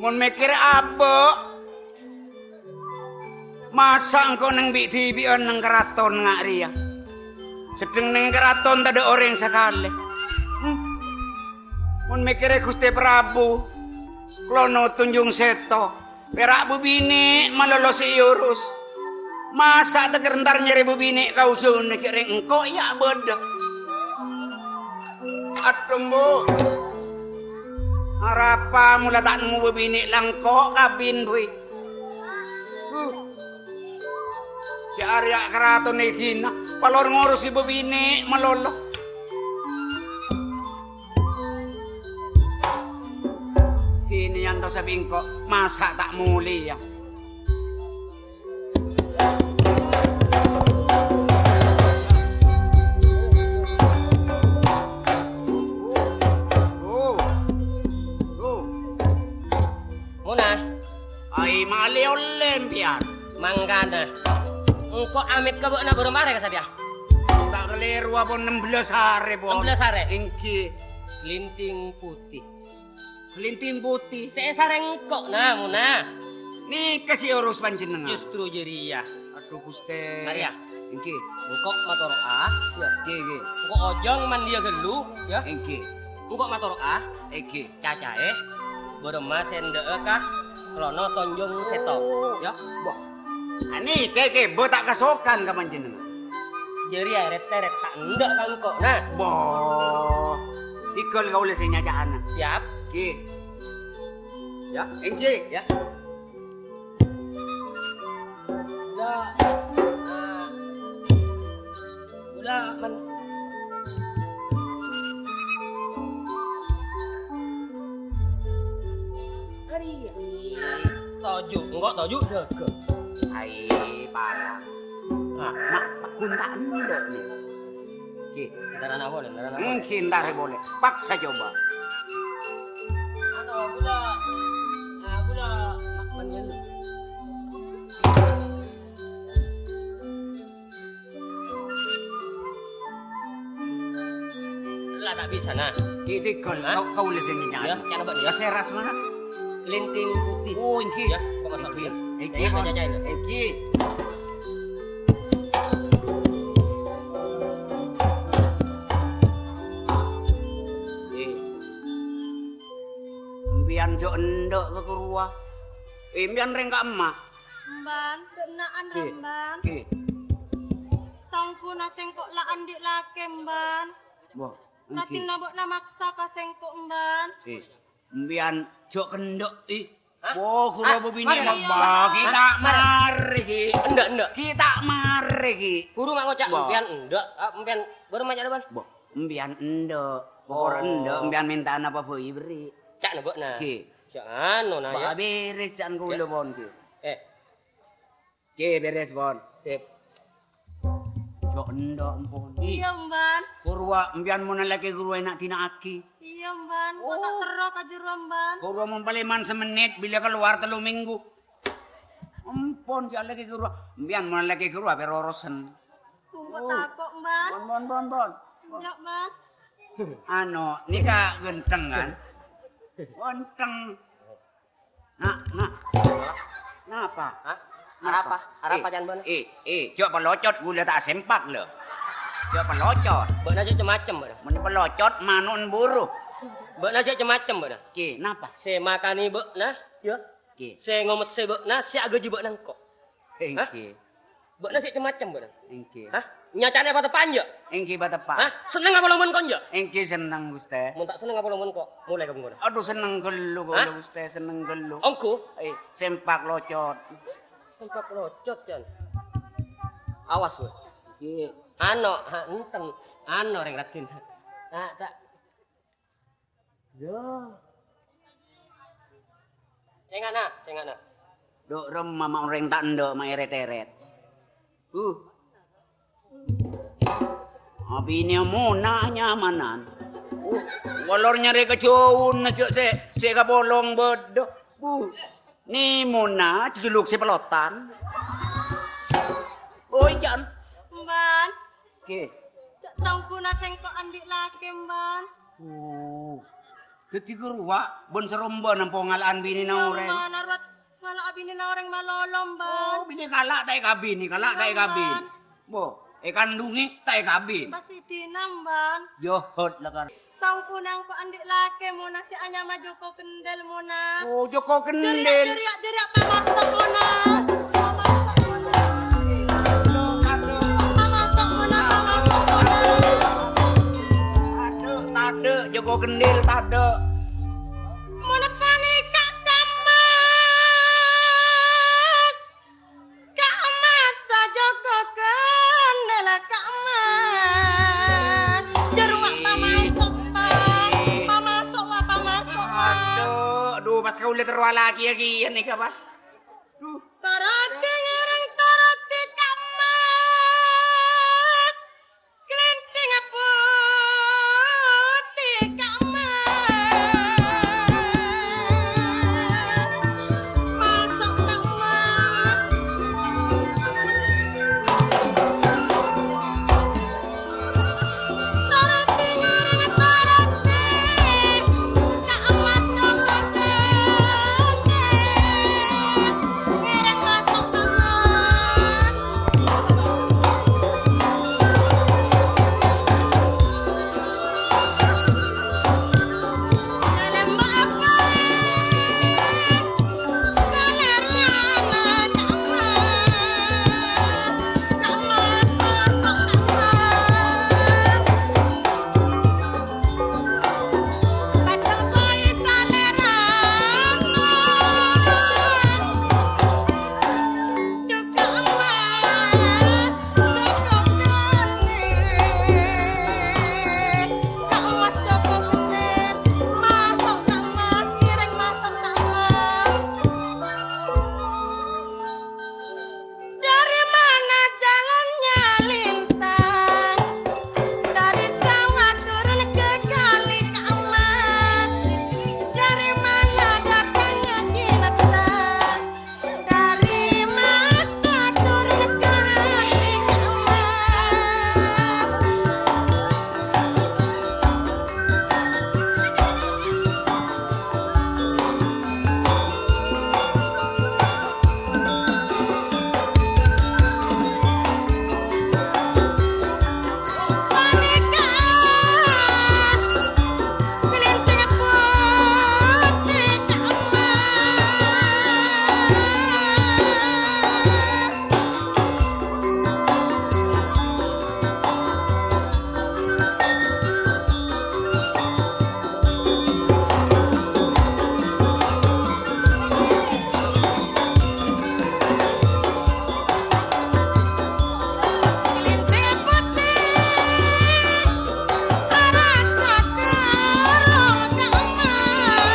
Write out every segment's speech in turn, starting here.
Mun mikir apa? Masa engkau nang bi tibian nang keraton ngak ria? Sedeng nang keraton tak ada orang sekali. Mun mikir Gusti Prabu, klono tunjung seto, perak bubini malolosi urus. Masa teger ntar nyari bubini kau jone cering engkau ya bodoh. Atumbo. Harapa mula tak nemu bubini langkok kabin bui. Si Arya keraton ni dina, palor ngurus ibu bini melolo. Kini yang tau sabihin ko, masa tak muli ya. Muna, Ay mali olimpian. manggana. Engkau amit ka na burung bare ka sabiya. Tak keliru apa 16 hari bon. 16 hari. Ingki Linting putih. kelinting putih. Seesareng kok na muna. Nih kasih urus panjenengan. Justru jeria. Aduh Gusti. Arya. Ingki. Engkau matoro ah. Ya. Iki. Engkau ojong man dia gelu ya. Ingki. Engkau matoro ah. Iki. Cacae. Burung mas endee ka. Klono tonjong seto. Ya. Wah. Ani keke bo tak kasokan ka panjenengan. Jeria ret-ret tak ndak kan kok. Nah. Boh. Ikol kau le senyajaan. Siap. Ki. Ya. Ingki. Ya. Udah. Udah man. Hari ya. Toju, enggak toju jaga. Ai parah. Ah, Nak kuntak ndak nih. Ki. darah apa nih? Darah apa? Mungkin dah boleh. Paksa coba. Ano, bula. Bula makman yan. Lah tak bisa nah. Kitikol kau le Ya, senyajaan. kaya ba niya? Kaseras mana? Kelinting putih. Oh, ingki. Ya, pamasok ya. Iki bon. Iki. Mbian jo endok ke kurua. Mbian reng ka emak. Mban, kenaan Ki. mban. Ki. Sangku na sengkok laan di lake mban. Wah. Natin nabok na maksa ka sengkok mban. Mbian jo kendok i. Hah? Oh, kuro bini Mari, mabah kita mari ki. Enggak. Kita mari ki. Guru mak ngocak Wah. empian enggak. Empian baru macam apa? Boh, mbian endok. Pokor endok mbian mintaan apa boi beri. Cak nebok nah. Ki. Jangan nah ya. Ba beres jan kulo bon ki. Ki beres bon. Sip. Jo endok ampun. Iya mban. Kurwa mbian mun lagi guru enak tina aki. Iya mban, kok tak tero ka jero mban. Kurwa mun paleman semenit bila keluar 3 minggu. Ampun si lagi guru. Mbian mun lagi guru ape rorosen. Kok takok mban. Bon. Nyok mban. Ano, nika genteng kan? Genteng. Nak. Napa? Hah? Arapa? Arapa jangan bon. Cok pelocot gula tak sempak lo. Cok pelocot. Mbak aja macam-macam, Mbak. Mun pelocot manun buruh. Mbak aja macam-macam, Mbak. Ki, napa? Se makani Mbak nah, ya. Ki. Se ngomes se Mbak nah, si aga jebak nang kok. Engki. Mbak nah si macam-macam, Mbak. Engki. Hah? Nyacane apa tepan ya? Engki batepak. Hah? Seneng apa lamun kon ya? Engki seneng Guste. Mun tak seneng apa lamun kok? Mulai kamu ngono. Aduh seneng gelu Hah? kok Guste, seneng gelu. Ongku, Sempak locot. tempat locot kan. Awas lu. Ki. Ano, enten. Ano reng ratin. Tak. Yo. Tengana. Dok rem mama orang tak ndok ma eret-eret. Abi ini muna nyamanan. Walor nyari kecuun na cok se ka bolong bodo. Ni muna juluk si pelotan. Oi jan. Mban, Ke. cak sangku na sengkok andik lake mban. Ketiga ruwa, bon seromba ng pongalaan bini na orang. Yang mana rat malah abini na orang malolom ban. Oh, bini kalak tay kabin, kalak tay kabin. Bo, kandungi tay kabin. Pasti tinam ban. Johot lah kan. Sangkunang ko andik laki mo na si Anya maju ko kendel mo na. Oh, Joko kendel. Jeriak pamasok mo na. Pamasok mo na. Pamasok mo na. Tade, Joko kendel tade. Muna panik kak kamas. Kamas saja kok kendel kamas. Jeruak pamasok bang. Pamasok bang. Aduh, pas kau lihat terwa lagi nih kapas. Tarati ngereng tarati kamas. Kelenting putih kamas. Masuk kamas. Tarati ngereng tarati. Kamas nongol ngereng masuk kamas. Dalam apa? Dalamnya kamas masuk kamas. Padang bayi salera. Duka emas, cukup genit. Kawas cukup genit, masuk kamas, kiring masuk kamas. Dari mana jalannya lintas? Dari sawah turun ke kali kamas. Dari mana datangnya jinatan? Dari mata turun ke hati kamas. Panikas, kelinting putih kamas. Kelinting putih, rasa terong kamas.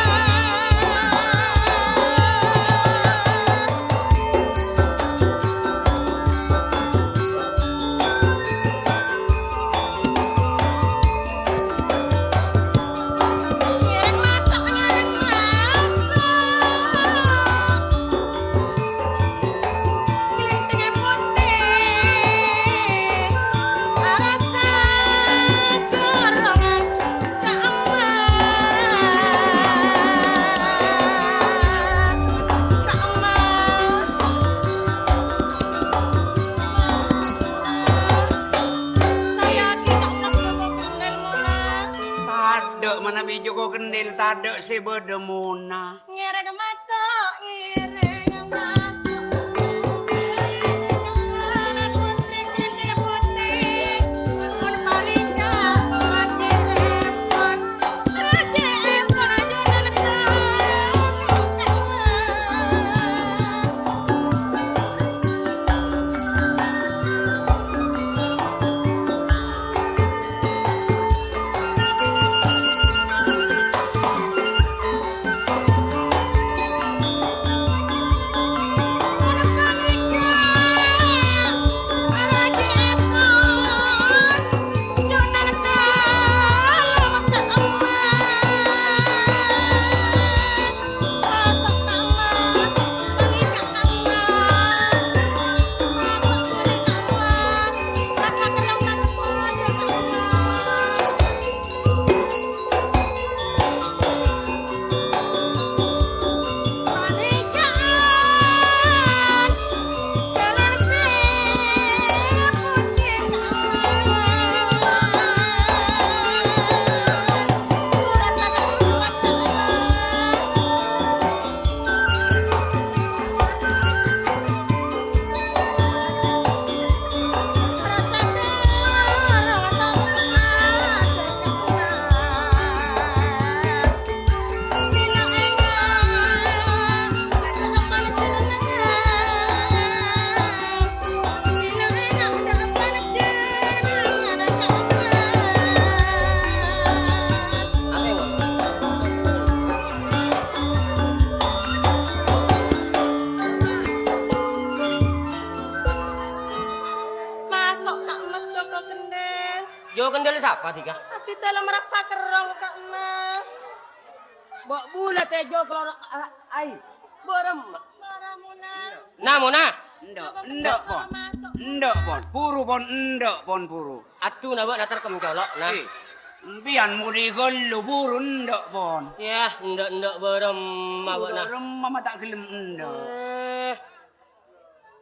Ngereng masuk, ngereng masuk. Kelinting putih, rasa terong kamas. Saya kita nak kendel mona. Tade mana bi Joko kendel tade si bedemuna. Ngereng masuk, ngereng masuk. Putih, putih. Mun palingnya mati empon. Raja empon aja kamas. Apa tiga? Hati telah merasa kerong Kak Mas. Bok bulat tejo kalau ai. Berem. Maramuna. Namuna. Ndok pon. Ndok pon. Puru pon ndok pon puru. Atuh na bok natar kemcolok nah. Bian mu digollu puru ndok pon. Ya, ndok berem mabok nah. Ndok mama tak gelem ndok.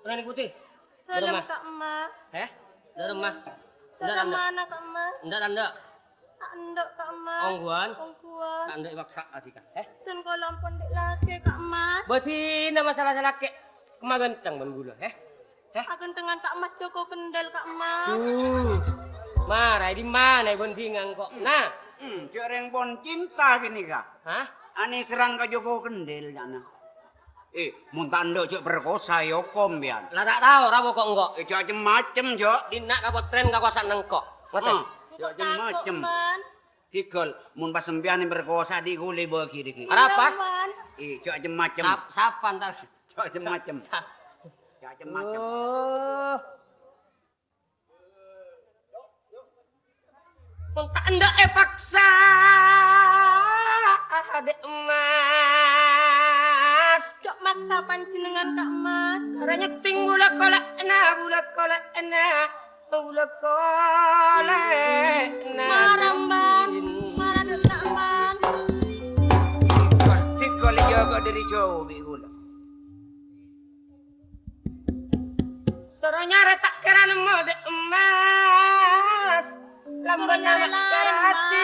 Rani putih. Dalam Kak Mas. Dalam mah. Dalam mana Kak Mas? Ndak. Tak ndok Kak Mas. Ongguan. Ongkuan. Tak ndak maksa atika. Dan kalau ampun dek laki Kak Mas. Betina masalah kek. Kemagantang ban gula, Akan dengan Kak Mas Joko Kendal Kak Mas. Marai di mana bentingan kok. Nah. Cek reng pon cinta gini kak. Hah? Ani serang ke Joko Kendel jana. Mun tando cek perkosa yokom bian. Lah tak tahu rawo kok enggak. Cek macem cok. Dinak kapot tren kawasan nengkok. Ngerti? Cek macem. Tikol mun pas sembian berkosa di gule bagi diki. Apa? Cek macem. Sapan tar. Cek macem. Cek macem. Mun tak ndak paksa adek emas. Cok maksa panjenengan Kak Mas. Caranya ting bulak kolak na. Maramban. Maradut Kak Man. Tikol jaga dari jauh bi gula. Soranya retak keran mode emas. Lamban nyari hati.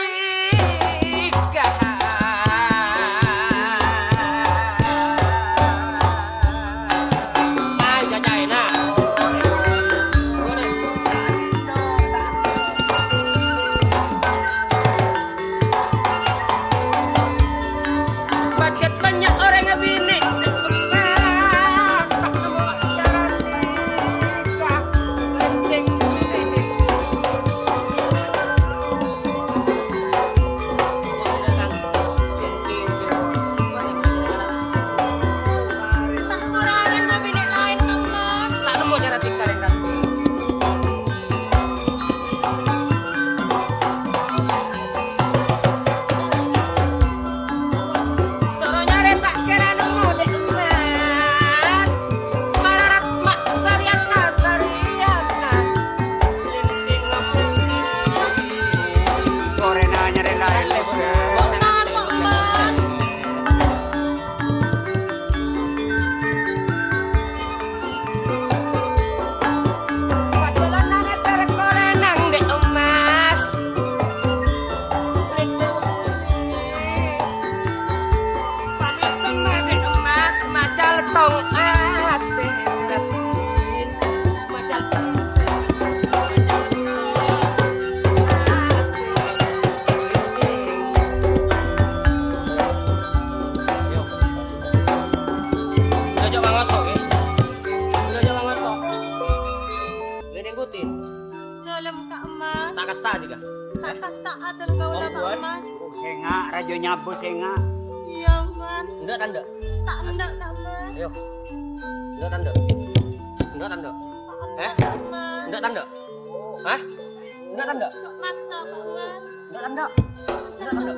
Rajo nyabu senga. Iya, Man. Enggak tanda. Tak endak Kak Man. Ayo. Enggak tanda. Enggak tanda. Enggak tanda. Hah? Enggak tanda. Maksa Kak Man. Enggak tanda. Enggak tanda.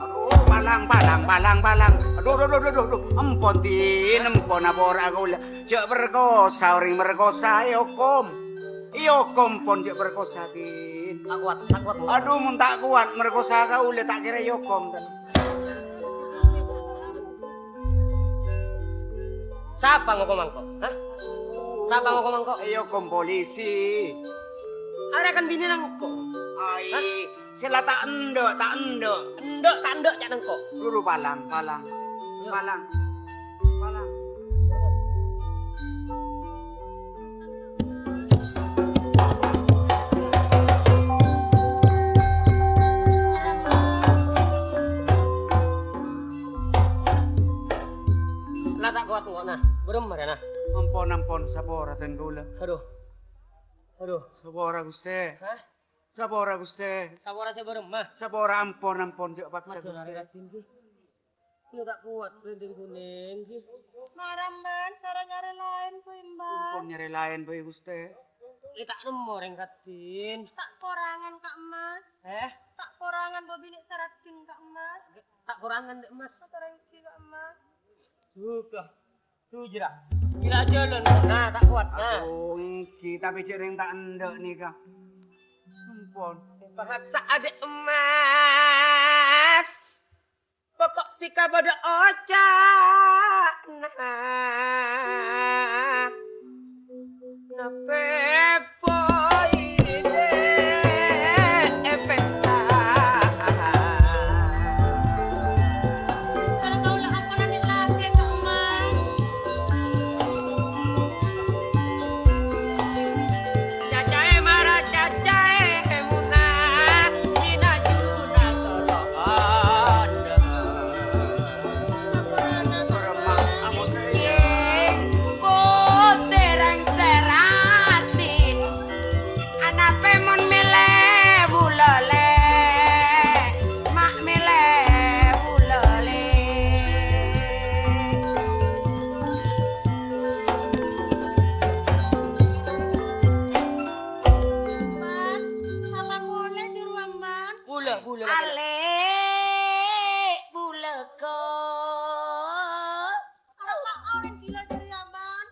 Aduh, palang. Aduh. Empon abor aku. Cek berkosa, orang berkosa, yokom. Yokom pon cek berkosa tin. Tak kuat. Aduh, mun tak kuat merkosa kau le tak kira yokom. Siapa ngomong kok? Hah? Siapa ngomong kok? Yokom polisi. Ada kan bini nang kok. Ai, sila tak endok. Endok cak nang kok. Dulu palang. Tak kuat kok nah. Berem marana. Ampon sapora ten gula. Aduh. Sapora guste. Hah? Sapora guste. Sapora saya berem mah. Sapora ampon cek paksa Mas guste. Ini tak kuat kuning ki. Maramban, cara nyari lain po Mbak. Ampon nyari lain boy guste. tak nemu ring Ratin. Tak korangan Kak Mas. Tak korangan bobine saratin Kak Mas. Tak kurangan dek Mas. Tak rengki Kak Mas. Suka. Tu jera. Kira jalan. Nah, tak kuat. Nah. Oh, kita pikir yang tak endek nih kah. Ampun. Bahasa adek emas. Pokok pika pada ocak. Nah. Napepoi de efekta. Kalau kau lah apa nanti lagi Kak Mas. Cacae marah cacae munah. Cina juna tolong. Terang seratin anak pemon mele bulole mak mele bulole Mas, apa boleh di ruangan? Bula. ale buleko Kalau Pak orang gila dari Yaman.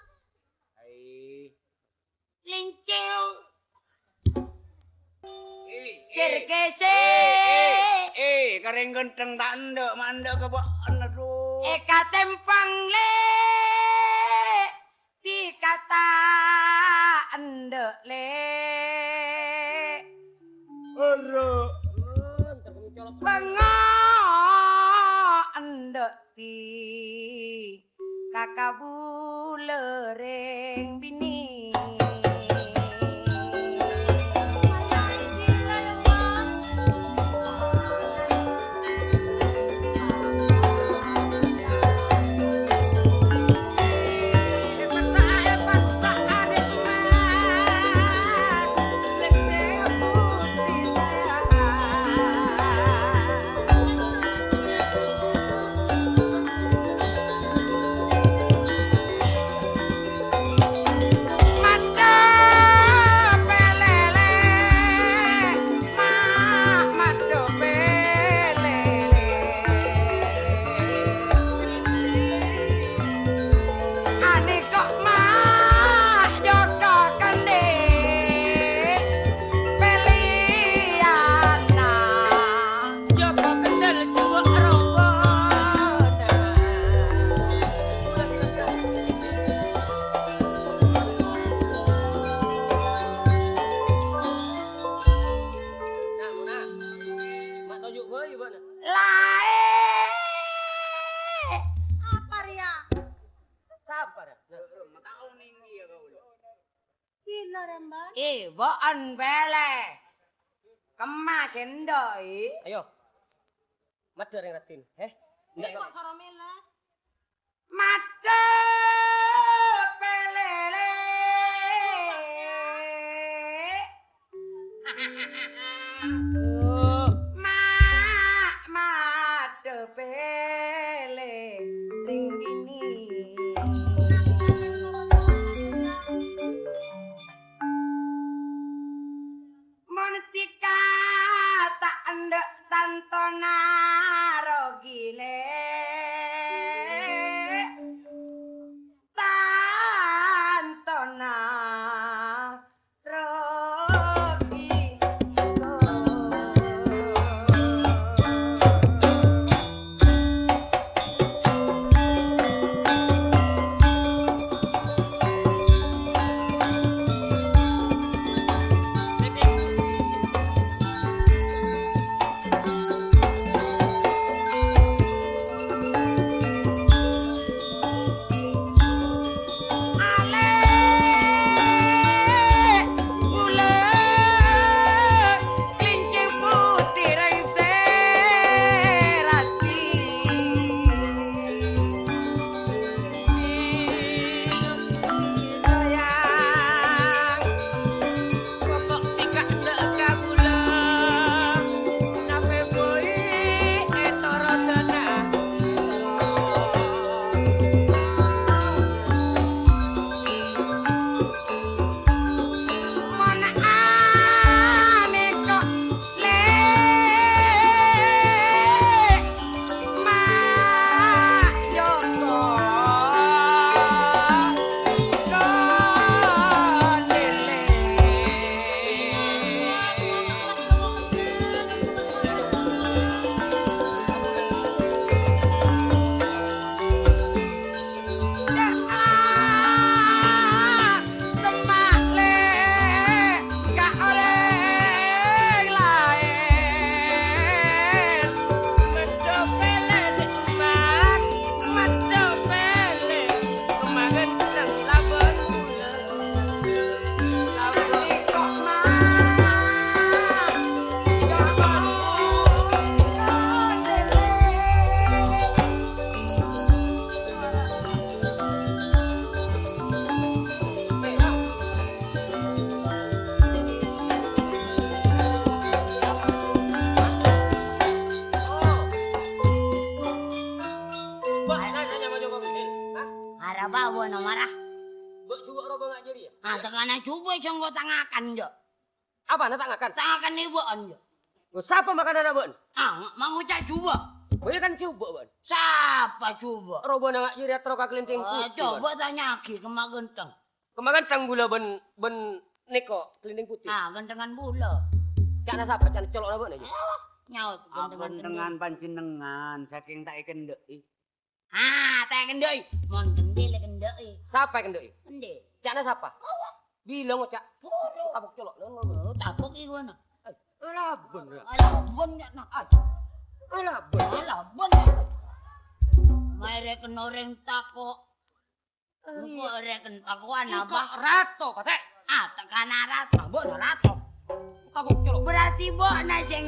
lincil Cerkese. kareng genteng tak ndek mandek ke bok aduh Eka tempang le. Dikata endek le. Bengo endek ti. Kakak bulereng bini. Boan bele. Kemas endoi. Ayo. Madu ring Ratin. Ndak Kok soromela? Madu pelele. Madu pele. Ting bini. Monetika tak ndek tantona rogile tantona rogi bawa marah. Mbok coba robo ngak jadi ya? Ah, tekana coba jonggo tangakan yo. Apa nak tangakan? Tangakan ibu yo. Siapa makanan abon? Ah, mau cak coba. Boleh kan coba, Bon. Siapa coba? Robo ngak jadi atro ka kelinting putih. Coba tanya ki kema genteng. Kemarin tang gula ben neko kelinting putih. Ah, gentengan bula. Cana siapa? Cana colok abon aja. Nyaut Abon dengan panjenengan saking tak kendeki. Ah, tak kendoi. Mon kendil kendoi. Siapa yang kendoi? Kendil. Cana siapa? Bilang cak. Tabuk colok. Oh, tapok iku na. Alah bener. Alah, bon ya na. Alah bener. Alah, bon. Mere kena reng tako. Lupa reken takuan apa? Rato kate. Ah, tekana rato. Mbok na rato. Tabuk colok. Berarti mbok na sing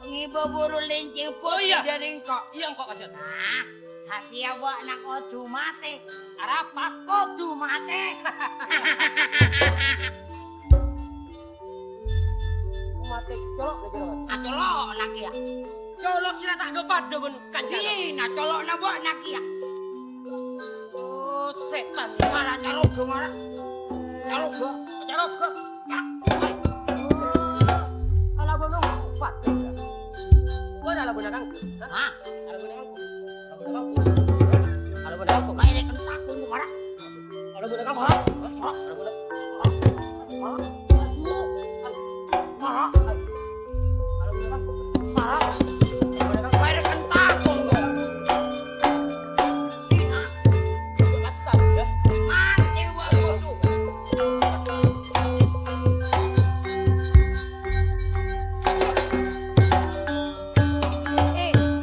ngibo buru lincing putih iya. dari kok. Iya kok aja. Nah, hati mbok na kudu mate. Arapat Kudu mate. mate colok lagi rawat. Ah, colok nak ya. Colok sira tak do padha ben kanjeng. Iya, colok na mbok nak ya. Oh, setan. Malah carok go malah. Carok go. Carok kok. Ya. Alah bono kupat. Bona ala bona kang. Ah, Ala bona kang. Ala bona kang. mere kentak ku malah. Ala bona kang. Ala bona. Malah. Ala bona kang. Malah. Mere kentak ku. Kastan ya. Mati wae.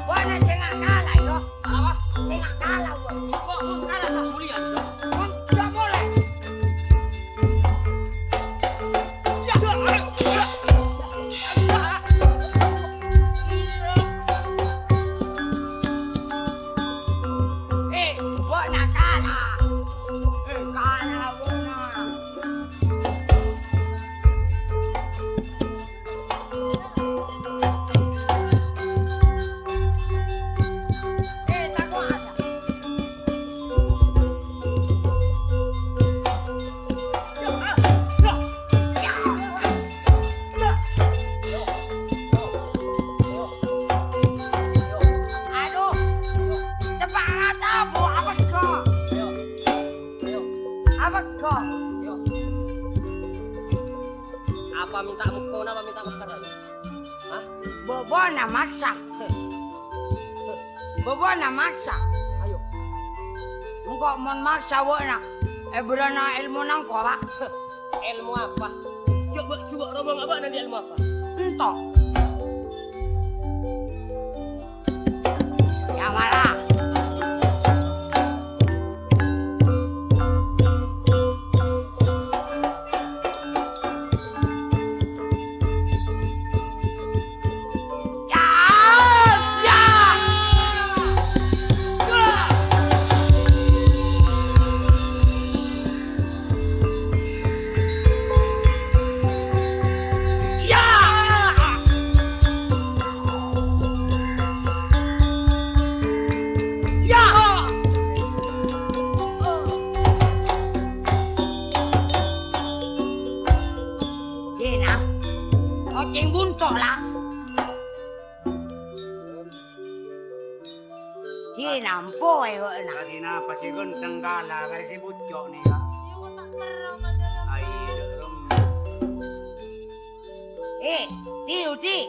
Bona sing kalah yo. Apa? Sing kalah wae. Kok kalah tak mulia ya? Sudah mulai. Ya. Bona kalah. Kalah bona. Tak kuat. Aduh, cepat apa kau? Apa kau? Apa minta mukon apa minta mesra? Hah? Bobona maksa. Bobona maksa. Ayo. Engko mon maksa wona. Berana ilmu nang kok, Pak. Ilmu apa? Coba robong apa nanti ilmu apa? Entok. Ya malah. Ya, ya. Ya. Ya. Cina, oceng buntok lah. Cina, empoy kok nak. Lagi napa si genteng kalah kali si bucok nih ya. Iya, tak terang aja lah. Ai rum. Ti.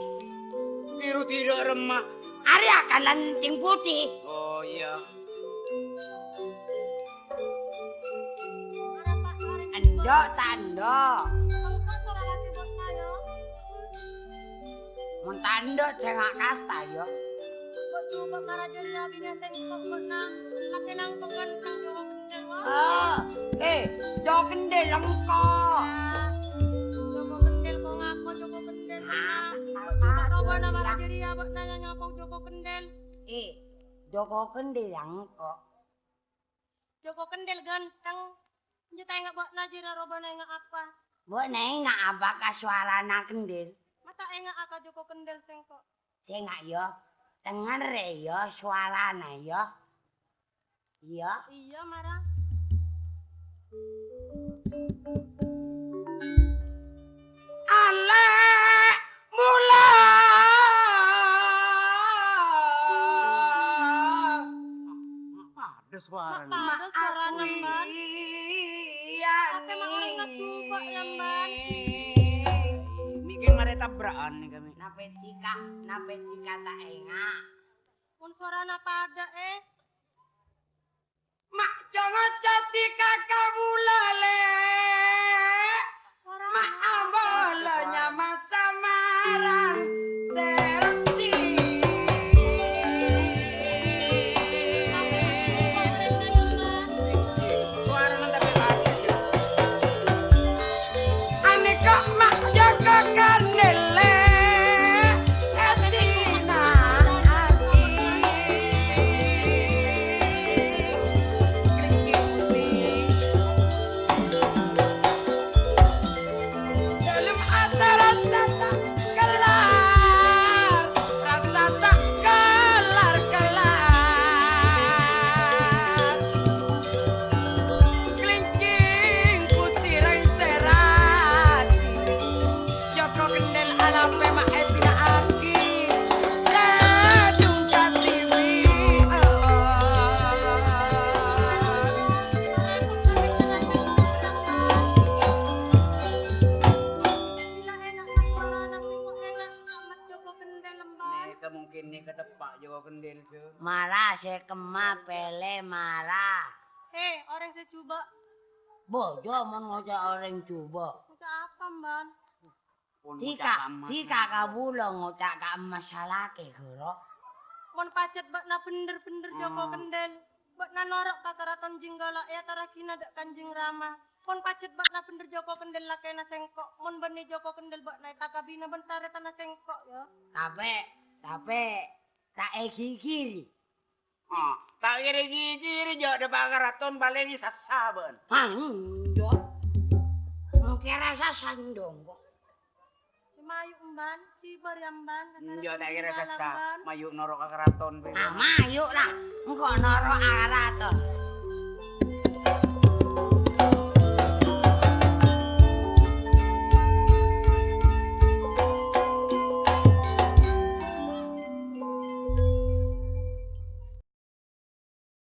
Biru tidak remah. Ari akan lancing putih. Oh iya. Ada Pak, hari ini Ando tando. kalau Pak suara lagi buat saya. Mun tando cengak kasta yo. Buat coba karena jadi abinya sengkok kena. Laki nang tongan nang joko kendel wah. Ah, do kendel lengko. Joko kendel kok ngapa joko kendel. Coba roba nama jadi abak nanya ngapa joko kendel. Joko kendel lengko. Joko kendel ganteng. Nyata enggak buat najira roba nanya apa. Mbok nengak apakah suarana kendel? Mata enggak aka joko kendel sengkok. Sengak yo. Denger yo suarana yo. Iya. Iya marah. Ale mula Ada suara Mak pada suara nemban. iya Tapi mak orang nggak coba ya Mban. Mikir ada tabrakan nih kami. Nape cika tak enggak. Pun suara apa ada Mak jangan jati kakak mulale. Suara Mak ambolanya masa marah serti. Suara nanti tapi ada. Ane kok mak jaga kanele. Etina hati. Dalam hati rasa tak kelar, rasa tak kelar. Kelincing putih lengseran, Joko kendel alape mak etina aki, ledung katiwi. Bila enak nak suara nasi kok enak amat Joko Kendel lemban. Nih kemungkinan nih ketepak Joko Kendil tuh. Marah sekema pele marah. Orang saya coba. Bojo mon ngocak orang coba. Udah apa Mban? Pun Jika kabulo ngocak ka masalah ke gero. Mon pacet bak na bener-bener Joko Kendel. Bak na norok kakaraton jinggala ya tarakina dak kanjing rama. Mon pacet bak na bener Joko Kendel lah kena sengkok. Mon bani Joko Kendel bak na takabina bentare tanah sengkok ya. Tapi tak gigiri. Oh, tak kiri-kiri jauh depan karaton paling sasaben. Jo. Mungkin rasa sandong kok. Mayu Mban, kibar ya Mban. Jauh tak kira sasa, mayu norok ke karaton. Ah, mayuk lah. Engko noro araton.